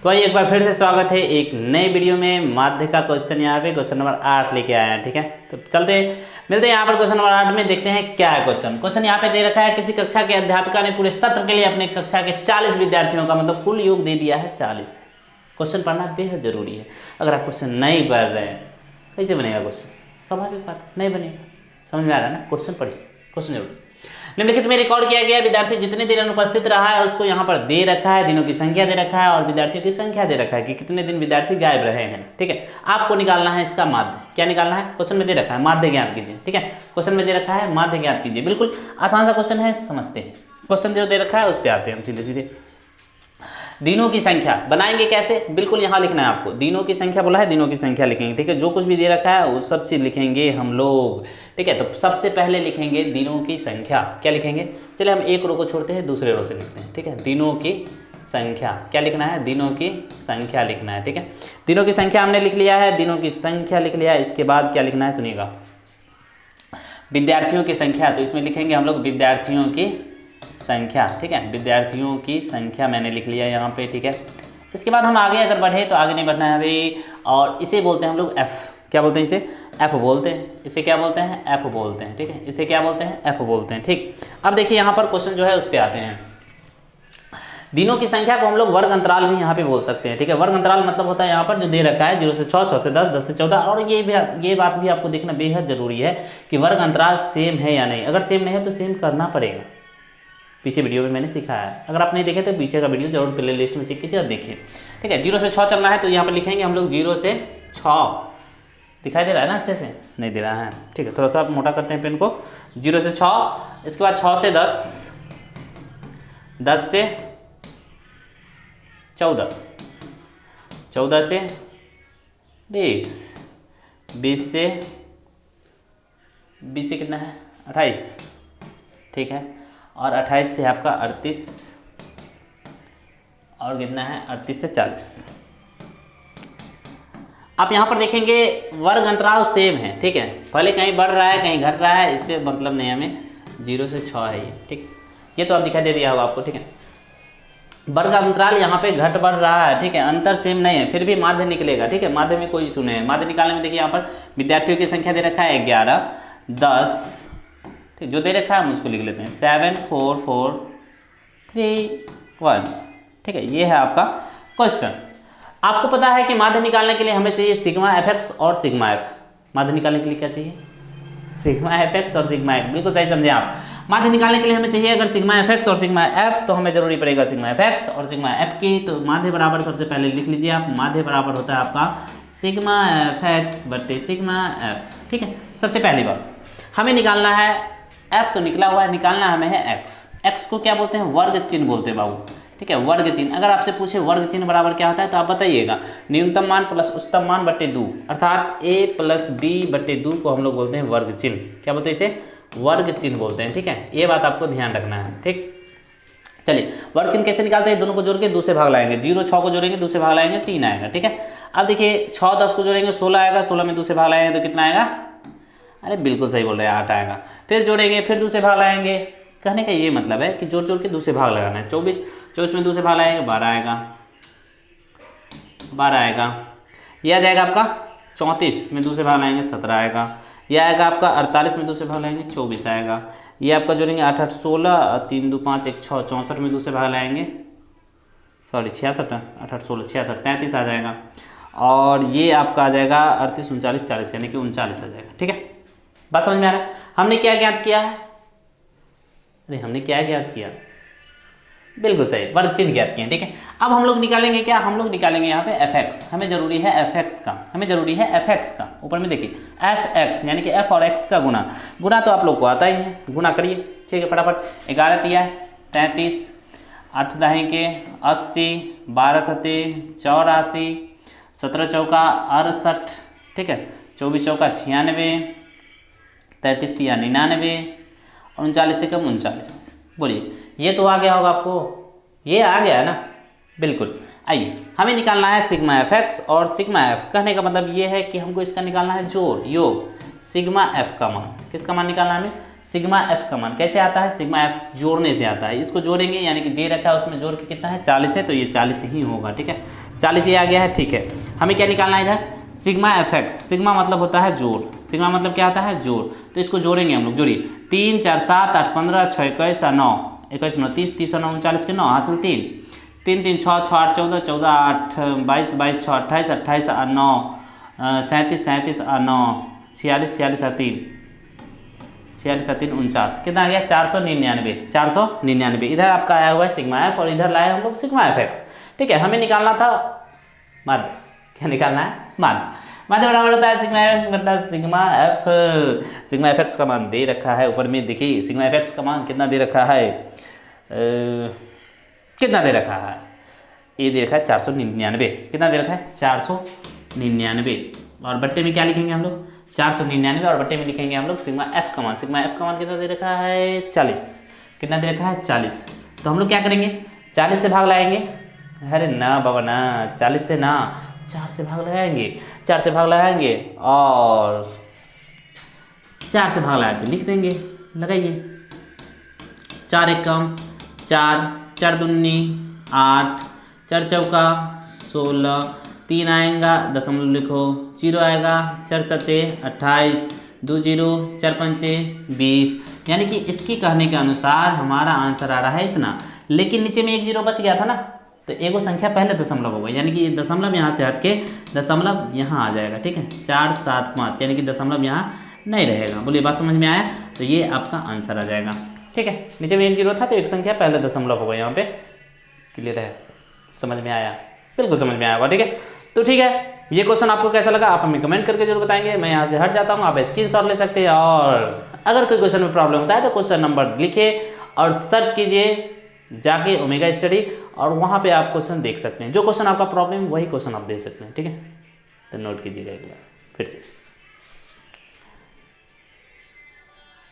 तो आइए एक बार फिर से स्वागत है एक नए वीडियो में। माध्य का क्वेश्चन यहाँ पे क्वेश्चन नंबर 8 लेके आए हैं। ठीक है, तो चलते मिलते हैं यहाँ पर क्वेश्चन नंबर 8 में। देखते हैं क्या है क्वेश्चन यहाँ पे दे रखा है। किसी कक्षा के अध्यापिका ने पूरे सत्र के लिए अपने कक्षा के 40 विद्यार्थियों का मतलब कुल योग दे दिया है 40। क्वेश्चन पढ़ना बेहद जरूरी है। अगर आप क्वेश्चन नहीं पढ़ रहे हैं कैसे बनेगा क्वेश्चन? स्वाभाविक बात नहीं बनेगा। समझ में आ रहा है ना? क्वेश्चन पढ़िए, क्वेश्चन जरूरी। निम्नलिखित में रिकॉर्ड किया गया विद्यार्थी जितने दिन अनुपस्थित रहा है उसको यहाँ पर दे रखा है, दिनों की संख्या दे रखा है और विद्यार्थियों की संख्या दे रखा है कि कितने दिन विद्यार्थी गायब रहे हैं। ठीक है, आपको निकालना है इसका माध्य। क्या निकालना है? क्वेश्चन में दे रखा है माध्य ज्ञात कीजिए। ठीक है, क्वेश्चन में दे रखा है माध्य ज्ञात कीजिए। बिल्कुल आसान सा क्वेश्चन है, समझते हैं। क्वेश्चन जो दे रखा है उस पर आते हैं हम सीधे सीधे। दिनों की संख्या बनाएंगे कैसे? बिल्कुल यहाँ लिखना है आपको। दिनों की संख्या बोला है, दिनों की संख्या लिखेंगे। ठीक है, जो कुछ भी दे रखा है वो सब चीज लिखेंगे हम लोग। ठीक है, तो सबसे पहले लिखेंगे दिनों की संख्या। क्या लिखेंगे? चलिए हम एक रो को छोड़ते हैं, दूसरे रो से लिखते हैं। ठीक है, दिनों की संख्या। क्या लिखना है? दिनों की संख्या लिखना है। ठीक है, दिनों की संख्या हमने लिख लिया है, दिनों की संख्या लिख लिया है। इसके बाद क्या लिखना है सुनिएगा, विद्यार्थियों की संख्या। तो इसमें लिखेंगे हम लोग विद्यार्थियों की संख्या। ठीक है, विद्यार्थियों की संख्या मैंने लिख लिया यहाँ पे। ठीक है, इसके बाद हम आगे अगर बढ़े तो आगे नहीं बढ़ना है अभी, और इसे बोलते हैं हम लोग एफ। क्या बोलते हैं इसे? एफ बोलते हैं। इसे क्या बोलते हैं? एफ बोलते हैं। ठीक है, इसे क्या बोलते हैं? एफ बोलते हैं। ठीक, अब देखिए यहाँ पर क्वेश्चन जो है उस पर आते हैं। दिनों की संख्या को हम लोग वर्ग अंतराल भी यहाँ पे बोल सकते हैं। ठीक है, वर्ग अंतराल मतलब होता है यहाँ पर जो दे रखा है 0 से 6, 6 से 10, 10 से 14। और ये बात भी आपको देखना बेहद जरूरी है कि वर्ग अंतराल सेम है या नहीं। अगर सेम नहीं है तो सेम करना पड़ेगा। पीछे वीडियो में मैंने सिखाया है, अगर आप नहीं देखे तो पीछे का वीडियो जरूर प्ले लिस्ट में चेक कीजिए और देखिए। ठीक है, 0 से 6 चलना है तो यहाँ पर लिखेंगे हम लोग 0 से 6। दिखाई दे रहा है ना? अच्छे से नहीं दे रहा है। ठीक है, थोड़ा सा मोटा करते हैं पेन को। 0 से 6, इसके बाद 6 से 10, 10 से 14, 14 से 20, 20 से कितना है? 28। ठीक है, और 28 से आपका 38, और कितना है? 38 से 40। आप यहाँ पर देखेंगे वर्ग अंतराल सेम है। ठीक है, भले कहीं बढ़ रहा है कहीं घट रहा है, इससे मतलब नहीं हमें। 0 से 6 है ये। ठीक, ये तो आप दिखाई दे दिया होगा आपको। ठीक है, वर्ग अंतराल यहाँ पे घट बढ़ रहा है। ठीक है, अंतर सेम नहीं है, फिर भी माध्य निकलेगा। ठीक है, माध्य में कोई इशू नहीं है। माध्य निकालने में देखिए यहाँ पर विद्यार्थियों की संख्या दे रखा है 11, 10। ठीक, जो दे रखा है हम उसको लिख लेते हैं 7, 4, 4, 3, 1। ठीक है, ये है आपका क्वेश्चन। आपको पता है कि माध्य निकालने के लिए हमें चाहिए सिग्मा एफ एक्स और सिग्मा एफ। माध्य निकालने के लिए क्या चाहिए? सिग्मा एफ एक्स और सिग्मा एफ। बिल्कुल सही समझे आप। माध्य निकालने के लिए हमें चाहिए अगर सिग्मा एफ एक्स और सिग्मा एफ, तो हमें जरूरी पड़ेगा सिग्मा एफ एक्स और सिग्मा एफ की। तो माध्य बराबर सबसे पहले लिख लीजिए आप। माध्य बराबर होता है आपका सिग्मा एफ एक्स बटे सिग्मा एफ। ठीक है, सबसे पहली बात हमें निकालना है एफ, तो निकला हुआ है, निकालना हमें है एक्स। एक्स को क्या बोलते हैं? वर्ग चिन्ह बोलते हैं बाबू। ठीक है, वर्ग चिन्ह। अगर आपसे पूछे वर्ग चिन्ह बराबर क्या होता है तो आप बताइएगा न्यूनतम मान प्लस उच्चतम मान बटे 2, अर्थात a प्लस बी बटे 2 को हम लोग बोलते हैं वर्ग चिन्ह। क्या बोलते हैं इसे? वर्ग चिन्ह बोलते हैं। ठीक है, ये बात आपको ध्यान रखना है। ठीक, चलिए वर्ग चिन्ह कैसे निकालते हैं? दोनों को जोड़ के 2 से भाग लाएंगे। 0 6 को जोड़ेंगे 2 से भाग लाएंगे 3 आएगा। ठीक है, अब देखिए 6 10 को जोड़ेंगे 16 आएगा, 16 में 2 से भाग लाएंगे तो कितना आएगा? अरे बिल्कुल सही बोल रहे हैं, 8 आएगा। फिर जोड़ेंगे, फिर 2 से भाग लाएंगे। कहने का ये मतलब है कि जोड़ जोड़ के 2 से भाग लगाना है। 24 में 2 से भाग लाएंगे 12 आएगा, 12 आएगा। यह आ जाएगा आपका 34 में 2 से भाग लाएंगे 17 आएगा। यह आएगा आपका 48 में 2 से भाग लाएंगे 24 आएगा। ये आपका जोड़ेंगे 8 8 16, 3 2 5 1 6, 64 में 2 से भाग लाएंगे 66, 8 8 16 66, 33 आ जाएगा। और ये आपका आ जाएगा 38 39 40, यानी कि 39 आ जाएगा। ठीक है, बात समझ में आ रहा है? हमने क्या ज्ञात किया है? अरे हमने क्या ज्ञात किया? बिल्कुल सही, वर्ग चिन्ह ज्ञात किए। ठीक है, अब हम लोग निकालेंगे क्या? हम लोग निकालेंगे यहाँ पे एफ एक्स। हमें जरूरी है एफ एक्स का, हमें जरूरी है एफ एक्स का। ऊपर में देखिए एफ एक्स यानी कि एफ और एक्स का गुना। गुना तो आप लोग को आता ही है, गुना करिए। ठीक है, फटाफट। 11 तिया 33, 8 दाहें के 80, 12 सते 84, 17 चौका 68। ठीक है, 24 चौका 96, 33 तिया 99 और 39 से कम 39। बोलिए ये तो आ गया होगा आपको? ये आ गया है ना? बिल्कुल। आइए हमें निकालना है सिग्मा एफ एक्स और सिग्मा एफ। कहने का मतलब ये है कि हमको इसका निकालना है जोड़, योग। सिग्मा एफ का मान, किसका मान निकालना है हमें? सिग्मा एफ का मान कैसे आता है, सिग्मा एफ जोड़ने से आता है। इसको जोड़ेंगे यानी कि दे रखा है उसमें जोड़ के कितना है 40 है, तो ये 40 ही होगा। ठीक है, 40 ये आ गया है। ठीक है, हमें क्या निकालना है इधर, सिग्मा एफ एक्स। सिग्मा मतलब होता है जोड़, सिग्मा मतलब क्या होता है जोड़, तो इसको जोड़ेंगे हम लोग। जोड़िए 3 4 7 8 15 6 21 9 21 9 30 30 9 39 के 9 हासिल 3 3 3 6 6 8 14 14 8 22 22 6 28 28 9 37 37 9 46 46 3 46 3 49 कितना आ गया 499 499। इधर आपका आया हुआ है सिग्मा एफ और इधर लाए हम लोग सिग्मा एफ एक्स। ठीक है, हमें निकालना था माध्य, क्या निकालना है माध्य। माध्य बराबर होता है सिग्मा एफ एक्स बटा sigma F. Sigma F x का मान दे रखा है ऊपर में, देखिए सिग्मा एफ एक्स का मान कितना दे रखा है, कितना दे रखा है, ये दे रखा है 499। कितना दे रखा है 499 और बट्टे में क्या लिखेंगे हम लोग 499 और बट्टे में लिखेंगे हम लोग सिग्मा एफ का मान। सिग्मा एफ का मान कितना दे रखा है 40। कितना दे रखा है 40। तो हम लोग क्या करेंगे 40 से भाग लाएंगे, अरे ना बाबा ना 40 से ना 4 से भाग लगाएंगे, 4 से भाग लगाएंगे और 4 से भाग लगा के लिख देंगे। लगाइए 4 एक कम 4 4 दूनी 8 4 चौका 16 3 आएगा दशमलव लिखो 0 आएगा 4 सत्ते 28 2 0 4 पंचे 20। यानी कि इसकी कहने के अनुसार हमारा आंसर आ रहा है इतना, लेकिन नीचे में 1 0 बच गया था ना, तो एगो संख्या पहले दशमलव होगा, यानी कि दशमलव यहाँ से हट के दशमलव यहाँ आ जाएगा। ठीक है, 4 7 5 यानी कि दशमलव यहाँ नहीं रहेगा। बोलिए बात समझ में आया, तो ये आपका आंसर आ जाएगा। ठीक है, नीचे में 1 0 था तो एक संख्या पहले दशमलव होगा यहाँ पे। क्लियर है, समझ में आया, बिल्कुल समझ में आया होगा। ठीक है, तो ठीक है, ये क्वेश्चन आपको कैसा लगा आप हमें कमेंट करके जरूर बताएंगे। मैं यहाँ से हट जाता हूँ, आप स्क्रीनशॉट ले सकते हैं और अगर कोई क्वेश्चन में प्रॉब्लम होता है तो क्वेश्चन नंबर लिखिए और सर्च कीजिए जाके ओमेगा स्टडी, और वहाँ पे आप क्वेश्चन देख सकते हैं। जो क्वेश्चन आपका प्रॉब्लम वही क्वेश्चन आप दे सकते हैं। ठीक है, तो नोट कीजिएगा एक बार फिर से।